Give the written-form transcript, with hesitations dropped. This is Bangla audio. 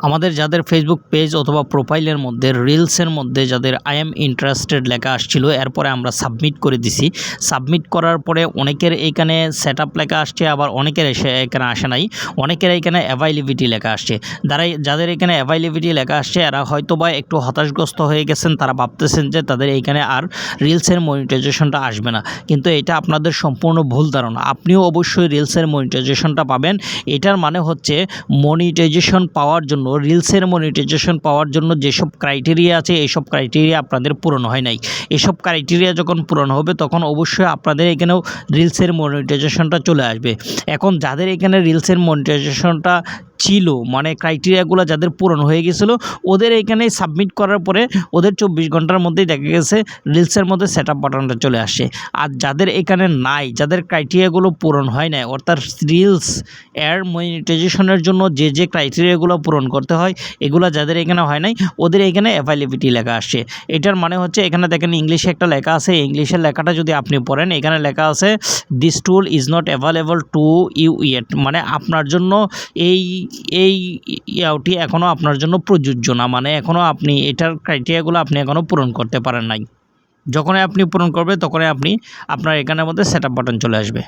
আমাদের যাদের ফেসবুক পেজ অথবা প্রোফাইলের মধ্যে রিলসের মধ্যে যাদের আই এম ইন্টারেস্টেড লেখা আসছিল, এরপরে আমরা সাবমিট করে দিছি। সাবমিট করার পরে অনেকের এইখানে সেট আপ লেখা আসছে, আবার অনেকের এখানে আসে নাই। অনেকের এইখানে অ্যাভাইলেবিলিটি লেখা আসছে। যাদের এখানে অ্যাভাইলেবিলিটি লেখা আসছে এরা হয়তো বা একটু হতাশগ্রস্ত হয়ে গেছেন। তারা ভাবতেছেন যে তাদের এইখানে আর রিলসের মনিটাইজেশনটা আসবে না, কিন্তু এটা আপনাদের সম্পূর্ণ ভুল ধারণা। আপনিও অবশ্যই রিলসের মনিটাইজেশনটা পাবেন। এটার মানে হচ্ছে মনিটাইজেশন পাওয়ার জন্য, রিলসের মনিটাইজেশন পাওয়ার জন্য যেসব ক্রাইটেরিয়া আছে এইসব ক্রাইটেরিয়া আপনাদের পূরণ হয় নাই। এসব ক্রাইটেরিয়া যখন পূরণ হবে তখন অবশ্যই আপনাদের এখানেও রিলসের মনিটাইজেশনটা চলে আসবে। এখন যাদের এখানে রিলসের মনিটাইজেশনটা ছিল, মানে ক্রাইটেরিয়াগুলো যাদের পূরণ হয়ে গেছিলো, ওদের এইখানে সাবমিট করার পরে ওদের 24 ঘন্টার মধ্যেই দেখা গেছে রিলসের মধ্যে সেট আপ বাটনটা চলে আসে। আর যাদের এখানে নাই, যাদের ক্রাইটেরিয়াগুলো পূরণ হয় নাই, অর্থাৎ রিলস এর মনিটাইজেশনের জন্য যে ক্রাইটেরিয়াগুলো পূরণ করতে হয় এগুলো যাদের এখানে হয় নাই, ওদের এখানে অ্যাভাইলেবিলিটি লেখা আসছে। এটার মানে হচ্ছে এখানে দেখেন ইংলিশে একটা লেখা আছে, ইংলিশের লেখাটা যদি আপনি পড়েন এখানে লেখা আছে this tool is not available to you yet, মানে আপনার জন্য এই ইয়াটি এখনও আপনার জন্য প্রযোজ্য না, মানে এখনও আপনি এটার ক্রাইটেরিয়াগুলো আপনি এখনও পূরণ করতে পারেন নাই। যখনই আপনি পূরণ করবেন তখনই আপনার এখানের মধ্যে সেট আপ বাটন চলে আসবে।